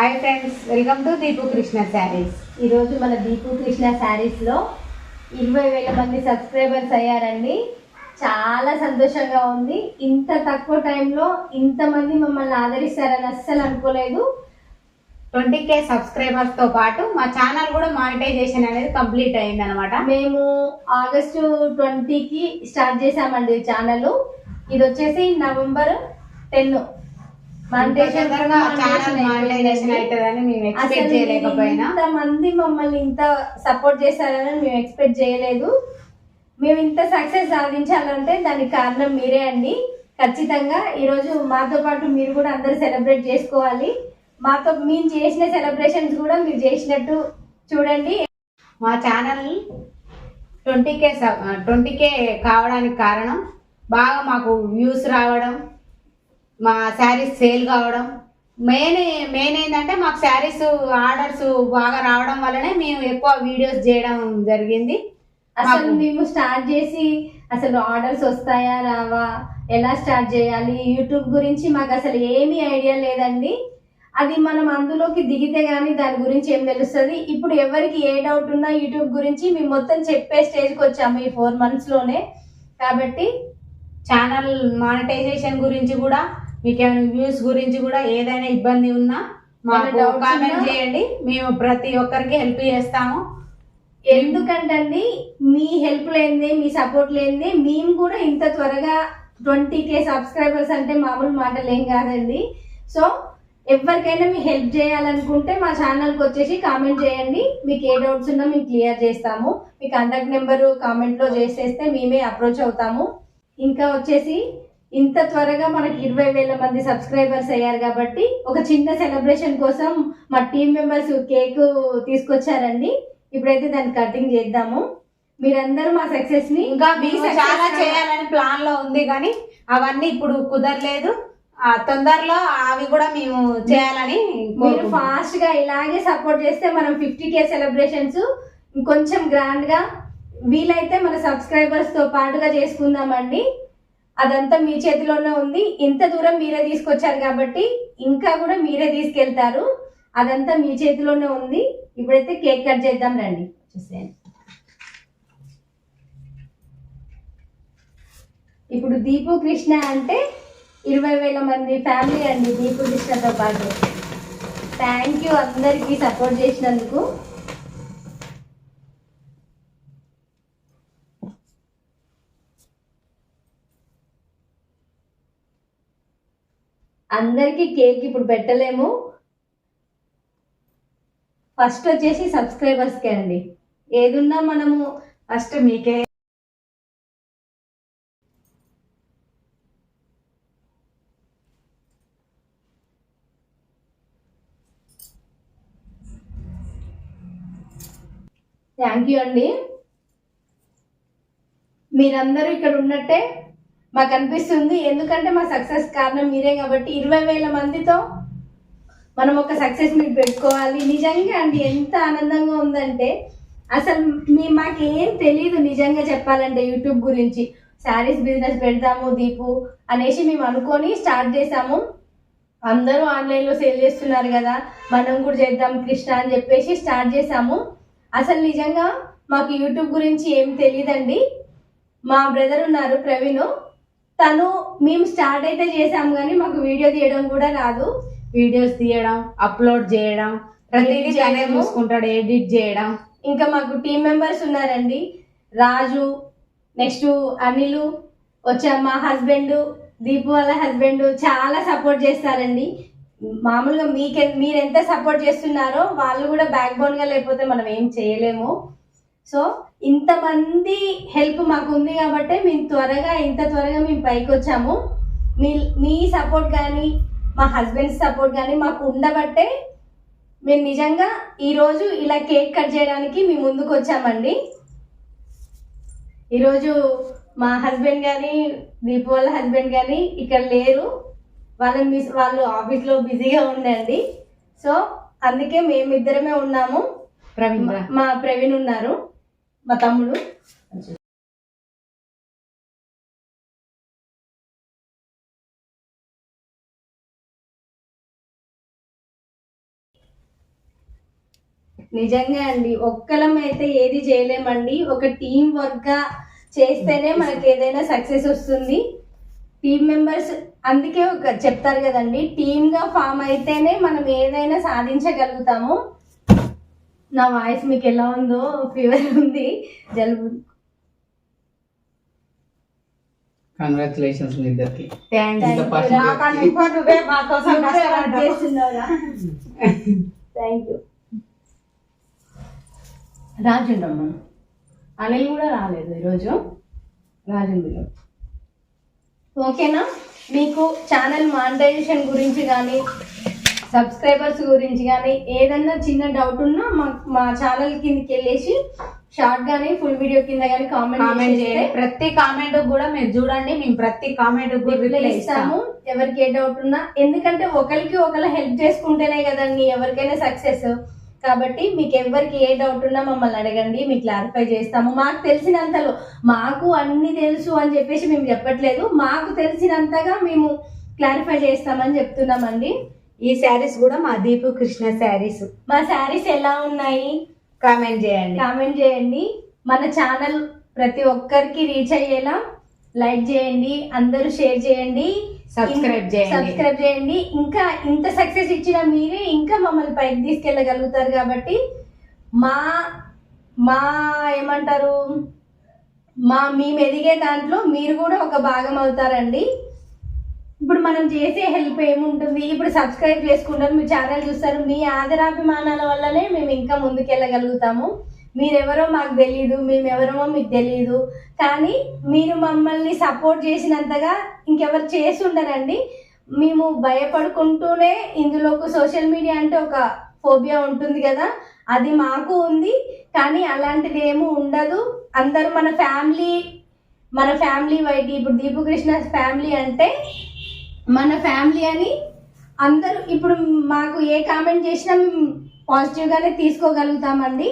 Hi friends, welcome to Deepu Krishna saris. ఈరోజు మన దీపు కృష్ణ శారీస్లో 20,000 మంది సబ్స్క్రైబర్స్ అయ్యారండి. చాలా సంతోషంగా ఉంది. ఇంత తక్కువ టైంలో ఇంతమంది మమ్మల్ని ఆదరిస్తారని అస్సలు అనుకోలేదు. 20K సబ్స్క్రైబర్స్తో పాటు మా ఛానల్ కూడా మానిటైజేషన్ అనేది కంప్లీట్ అయింది అనమాట. మేము ఆగస్టు 20కి స్టార్ట్ చేసామండి ఛానల్. ఇది వచ్చేసి నవంబర్ 10 ఇంతమంది మమ్మల్ని ఇంత సపోర్ట్ చేస్తారని మేము ఎక్స్పెక్ట్ చేయలేదు. మేము ఇంత సక్సెస్ సాధించాలంటే దానికి కారణం మీరే అండి. ఖచ్చితంగా ఈరోజు మాతో పాటు మీరు కూడా అందరు సెలబ్రేట్ చేసుకోవాలి. మాతో మేము చేసిన సెలబ్రేషన్స్ కూడా మీరు చేసినట్టు చూడండి. మా ఛానల్ 20K కావడానికి కారణం బాగా మాకు వ్యూస్ రావడం, మా శారీస్ సేల్ కావడం. మెయిన్ ఏంటంటే మాకు శారీస్ ఆర్డర్స్ బాగా రావడం వల్లనే మేము ఎక్కువ వీడియోస్ చేయడం జరిగింది. అసలు మేము స్టార్ట్ చేసి అసలు ఆర్డర్స్ వస్తాయా రావా, ఎలా స్టార్ట్ చేయాలి, యూట్యూబ్ గురించి మాకు అసలు ఏమీ ఐడియా లేదండి. అది మనం అందులోకి దిగితే గానీ దాని గురించి ఏం తెలుస్తుంది. ఇప్పుడు ఎవరికి ఏ డౌట్ ఉన్నా యూట్యూబ్ గురించి మేము మొత్తం చెప్పే స్టేజ్కి వచ్చాము ఈ 4 monthsలోనే. కాబట్టి ఛానల్ మానిటైజేషన్ గురించి కూడా, మీకు ఏమైనా వ్యూస్ గురించి కూడా ఏదైనా ఇబ్బంది ఉన్నా మాకు కామెంట్ చేయండి. మేము ప్రతి ఒక్కరికి హెల్ప్ చేస్తాము. ఎందుకంటే మీ హెల్ప్ లేనిదే, మీ సపోర్ట్ లేనిదే మేము కూడా ఇంత త్వరగా 20K సబ్స్క్రైబర్స్ అంటే మామూలు మాటలు ఏం కాదండి. సో ఎవరికైనా మీ హెల్ప్ చేయాలనుకుంటే మా ఛానల్కి వచ్చేసి కామెంట్ చేయండి. మీకు ఏ డౌట్స్ ఉన్నా మేము క్లియర్ చేస్తాము. మీ కాంటాక్ట్ నెంబరు కామెంట్లో చేసేస్తే మేమే అప్రోచ్ అవుతాము. ఇంకా వచ్చేసి ఇంత త్వరగా మనకి 20,000 మంది సబ్స్క్రైబర్స్ అయ్యారు కాబట్టి ఒక చిన్న సెలబ్రేషన్ కోసం మా టీం మెంబర్స్ కేక్ తీసుకొచ్చారండి. ఇప్పుడైతే దాన్ని కటింగ్ చేద్దాము. మీరందరూ మా సక్సెస్ ని ఇంకా చాలా చేయాలని ప్లాన్ లో ఉంది, కానీ అవన్నీ ఇప్పుడు కుదరలేదు. తొందరలో అవి కూడా మేము చేయాలని. మీరు ఫాస్ట్ గా ఇలాగే సపోర్ట్ చేస్తే మనం 50K సెలబ్రేషన్స్ ఇంకొంచెం గ్రాండ్ గా వీలైతే మన సబ్స్క్రైబర్స్ తో పాటుగా చేసుకుందామండి. అదంతా మీ చేతిలోనే ఉంది. ఇంత దూరం మీరే తీసుకొచ్చారు కాబట్టి ఇంకా కూడా మీరే తీసుకెళ్తారు. అదంతా మీ చేతిలోనే ఉంది. ఇప్పుడైతే కేక్ కట్ చేద్దాం రండి. చూసేయండి. ఇప్పుడు దీపు కృష్ణ అంటే 20,000 మంది ఫ్యామిలీ అండి దీపు కృష్ణతో పాటు. థ్యాంక్ యూ అందరికీ సపోర్ట్ చేసినందుకు. అందరికీ కేక్ ఇప్పుడు పెట్టలేము. ఫస్ట్ వచ్చేసి సబ్స్క్రైబర్స్కే అండి. ఏదున్నా మనము ఫస్ట్ మీకే. థ్యాంక్ యూ అండి. మీరందరూ ఇక్కడ ఉన్నట్టే మాకు అనిపిస్తుంది. ఎందుకంటే మా సక్సెస్ కారణం మీరే కాబట్టి 20,000 మందితో మనం ఒక సక్సెస్ మీట్ పెట్టుకోవాలి. నిజంగా అండి ఎంత ఆనందంగా ఉందంటే అసలు మాకేం తెలీదు నిజంగా చెప్పాలంటే యూట్యూబ్ గురించి. శారీస్ బిజినెస్ పెడతాము దీపు అనేసి మేము అనుకొని స్టార్ట్ చేసాము. అందరూ ఆన్లైన్లో సేల్ చేస్తున్నారు కదా, మనం కూడా చేద్దాం కృష్ణ అని చెప్పేసి స్టార్ట్ చేసాము. అసలు నిజంగా మాకు యూట్యూబ్ గురించి ఏం తెలియదండి. మా బ్రదర్ ఉన్నారు ప్రవీణ్, తను మేము స్టార్ట్ అయితే చేసాము కానీ మాకు వీడియో తీయడం కూడా రాదు. వీడియోస్ తీయడం, అప్లోడ్ చేయడం, ప్రతిదీ తనే చూసుకుంటాడు, ఎడిట్ చేయడం. ఇంకా మాకు టీం మెంబర్స్ ఉన్నారండి. రాజు, నెక్స్ట్ అనిల్, వచ్చా మా హస్బెండ్, దీపు వాళ్ళ హస్బెండ్ చాలా సపోర్ట్ చేస్తారండి. మామూలుగా మీరు ఎంత సపోర్ట్ చేస్తున్నారో వాళ్ళు కూడా బ్యాక్ బోన్గా లేకపోతే మనం ఏం చేయలేము. సో ఇంతమంది హెల్ప్ మాకు ఉంది కాబట్టి మేము ఇంత త్వరగా మేము పైకి వచ్చాము. మీ సపోర్ట్ కానీ మా హస్బెండ్ సపోర్ట్ కానీ మాకు ఉండబట్టే మేము నిజంగా ఈరోజు ఇలా కేక్ కట్ చేయడానికి మేము ముందుకు వచ్చామండి. ఈరోజు మా హస్బెండ్ కానీ దీపు వాళ్ళ హస్బెండ్ కానీ ఇక్కడ లేరు. వాళ్ళు ఆఫీస్లో బిజీగా ఉండండి. సో అందుకే మేమిద్దరమే ఉన్నాము. మా ప్రవీణ్ ఉన్నారు, మా తమ్ముడు. నిజంగా అండి, ఒక్కలం అయితే ఏది చేయలేమండి. ఒక టీం వర్క్ గా చేస్తేనే మనకి ఏదైనా సక్సెస్ వస్తుంది. టీం మెంబర్స్ అందుకే ఒక చెప్తారు కదండి, టీమ్ గా ఫామ్ అయితేనే మనం ఏదైనా సాధించగలుగుతాము. నా వాయిస్ మీకు ఎలా ఉందో? ఫీవర్ ఉంది, జలుబు. కంగ్రాచులేషన్స్ మీ ఇద్దరికి. థ్యాంక్స్. ఇంత perfect. నువ్వే మా కోసం కష్టపడ్డావు. Thank you. రాజుండమ్మ, అనిల్ కూడా రాలేదు ఈరోజు. రాజుండు ఓకేనా? మీకు ఛానల్ మానిటైజేషన్ గురించి కానీ సబ్స్క్రైబర్స్ గురించి కానీ ఏదన్నా చిన్న డౌట్ ఉన్నా మా ఛానల్ కిందకి వెళ్ళేసి షార్ట్ గానీ ఫుల్ వీడియో కింద కానీ కామెంట్ చేయండి. ప్రతి కామెంట్ కూడా మీరు చూడండి, మేము ప్రతి కామెంట్ కూడా రిప్లై ఇస్తాము. ఎవరికి ఏ డౌట్ ఉన్నా, ఎందుకంటే ఒకరికి ఒకరు హెల్ప్ చేసుకుంటేనే కదండి ఎవరికైనా సక్సెస్. కాబట్టి మీకు ఎవరికి ఏ డౌట్ ఉన్నా మమ్మల్ని అడగండి, మీకు క్లారిఫై చేస్తాము. మాకు తెలిసినంతలో, మాకు అన్ని తెలుసు అని చెప్పేసి మేము చెప్పట్లేదు, మాకు తెలిసినంతగా మేము క్లారిఫై చేస్తామని చెప్తున్నామండి. ఈ శారీస్ కూడా మా దీపు కృష్ణ శారీస్. మా శారీస్ ఎలా ఉన్నాయి కామెంట్ చేయండి. మన ఛానల్ ప్రతి ఒక్కరికి రీచ్ అయ్యేలా లైక్ చేయండి, అందరూ షేర్ చేయండి, సబ్స్క్రైబ్ చేయండి. ఇంకా ఇంత సక్సెస్ ఇచ్చిన మీరే ఇంకా మమ్మల్ని పైకి తీసుకెళ్ళగలుగుతారు. కాబట్టి మా ఏమంటారు, మేము ఎదిగే దాంట్లో మీరు కూడా ఒక భాగం అవుతారండి. ఇప్పుడు మనం చేసే హెల్ప్ ఏముంటుంది? ఇప్పుడు సబ్స్క్రైబ్ చేసుకుంటారు, మీ ఛానల్ చూస్తారు, మీ ఆదరాభిమానాల వల్లనే మేము ఇంకా ముందుకెళ్ళగలుగుతాము. మీరెవరో మాకు తెలియదు, మేమెవరమో మీకు తెలియదు, కానీ మీరు మమ్మల్ని సపోర్ట్ చేసినంతగా ఇంకెవరు చేసి ఉండరండి. మేము భయపడుకుంటూనే ఇందులో సోషల్ మీడియా అంటే ఒక ఫోబియా ఉంటుంది కదా, అది మాకు ఉంది. కానీ అలాంటిది ఏమీ ఉండదు. అందరూ మన ఫ్యామిలీ వైటి, ఇప్పుడు దీపు కృష్ణ ఫ్యామిలీ అంటే మన ఫ్యామిలీ అని అందరూ ఇప్పుడు మాకు ఏ కామెంట్ చేసినా మేము పాజిటివ్గానే తీసుకోగలుగుతామండి.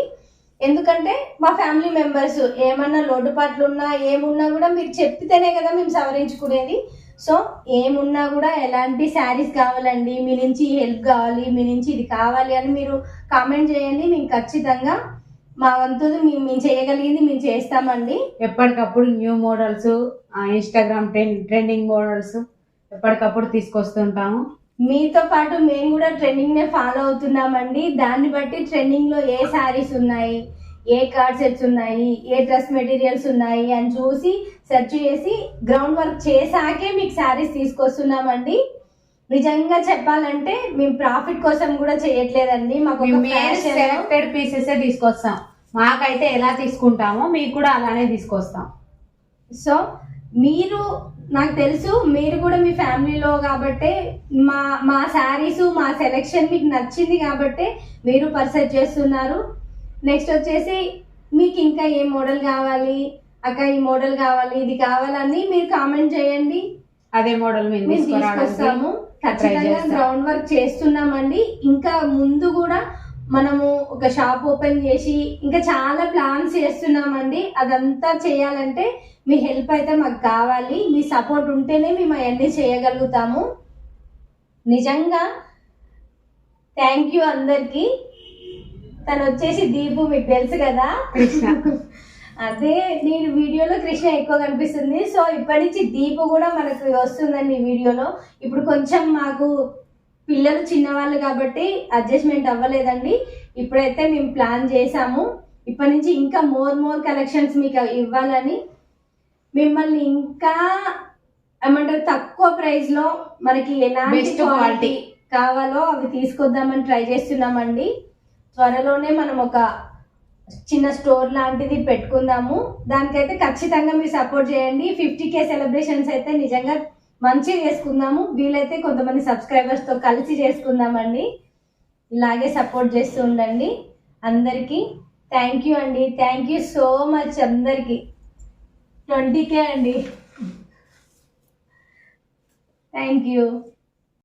ఎందుకంటే మా ఫ్యామిలీ మెంబర్స్ ఏమన్నా లోటుపాట్లు ఉన్నా ఏమున్నా కూడా మీరు చెప్తేనే కదా మేము సవరించుకునేది. సో ఏమున్నా కూడా ఎలాంటి శారీస్ కావాలండి, మీ నుంచి హెల్ప్ కావాలి, మీ నుంచి ఇది కావాలి అని మీరు కామెంట్ చేయండి. మేము ఖచ్చితంగా మా వంతు మేము చేయగలిగింది మేము చేస్తామండి. ఎప్పటికప్పుడు new models, Instagram trending models ఎప్పటికప్పుడు తీసుకొస్తుంటాము. మీతో పాటు మేము కూడా ట్రెండింగ్ నే ఫాలో అవుతున్నామండి. దాన్ని బట్టి ట్రెండింగ్ లో ఏ శారీస్ ఉన్నాయి, ఏ కార్డ్ సెట్స్ ఉన్నాయి, ఏ డ్రెస్ మెటీరియల్స్ ఉన్నాయి అని చూసి సెర్చ్ చేసి గ్రౌండ్ వర్క్ చేసాకే మీకు శారీస్ తీసుకొస్తున్నామండి. నిజంగా చెప్పాలంటే మేము ప్రాఫిట్ కోసం కూడా చేయట్లేదండి. మాకు సెలెక్టెడ్ పీసెస్ తీసుకొస్తాం. మాకైతే ఎలా తీసుకుంటామో మీకు కూడా అలానే తీసుకొస్తాం. సో మీరు, నాకు తెలుసు మీరు కూడా మీ ఫ్యామిలీలో కాబట్టి మా శారీస్, మా సెలెక్షన్ మీకు నచ్చింది కాబట్టి మీరు పర్చేజ్ చేస్తున్నారు. నెక్స్ట్ వచ్చేసి మీకు ఇంకా ఏ మోడల్ కావాలి అక్క, ఈ మోడల్ కావాలి, ఇది కావాలని మీరు కామెంట్ చేయండి. అదే మోడల్ మేము తీసుకొస్తాము. ఖచ్చితంగా గ్రౌండ్ వర్క్ చేస్తున్నామండి. ఇంకా ముందు కూడా మనము ఒక షాప్ ఓపెన్ చేసి ఇంకా చాలా ప్లాన్స్ చేస్తున్నామండి. అదంతా చేయాలంటే మీ హెల్ప్ అయితే మాకు కావాలి. మీ సపోర్ట్ ఉంటేనే మేము అవన్నీ చేయగలుగుతాము. నిజంగా థ్యాంక్ యూ అందరికి. తను వచ్చేసి దీపు, మీకు తెలుసు కదా కృష్ణ. అదే నేను వీడియోలో కృష్ణ ఎక్కువ కనిపిస్తుంది. సో ఇప్పటి నుంచి దీపు కూడా మనకు వస్తుందండి ఈ వీడియోలో. ఇప్పుడు కొంచెం మాకు పిల్లలు చిన్నవాళ్ళు కాబట్టి అడ్జస్ట్మెంట్ అవ్వలేదండి. ఇప్పుడైతే మేము ప్లాన్ చేసాము. ఇప్పటి నుంచి ఇంకా మోర్ కలెక్షన్స్ మీకు ఇవ్వాలని, మిమ్మల్ని ఇంకా ఏమంటారు తక్కువ ప్రైస్ లో మనకి ఎలాంటి క్వాలిటీ కావాలో అవి తీసుకొద్దామని ట్రై చేస్తున్నామండి. త్వరలోనే మనం ఒక చిన్న స్టోర్ లాంటిది పెట్టుకుందాము. దానికైతే ఖచ్చితంగా మీరు సపోర్ట్ చేయండి. 50K సెలబ్రేషన్స్ అయితే నిజంగా మంచిగా చేసుకుందాము. వీలైతే కొంతమంది సబ్స్క్రైబర్స్ తో కలిసి చేసుకుందామండి. ఇలాగే సపోర్ట్ చేస్తూ ఉండండి. అందరికీ థ్యాంక్ యూ అండి. థ్యాంక్ యూ సో మచ్ అందరికి. 20K అండి. Thank you.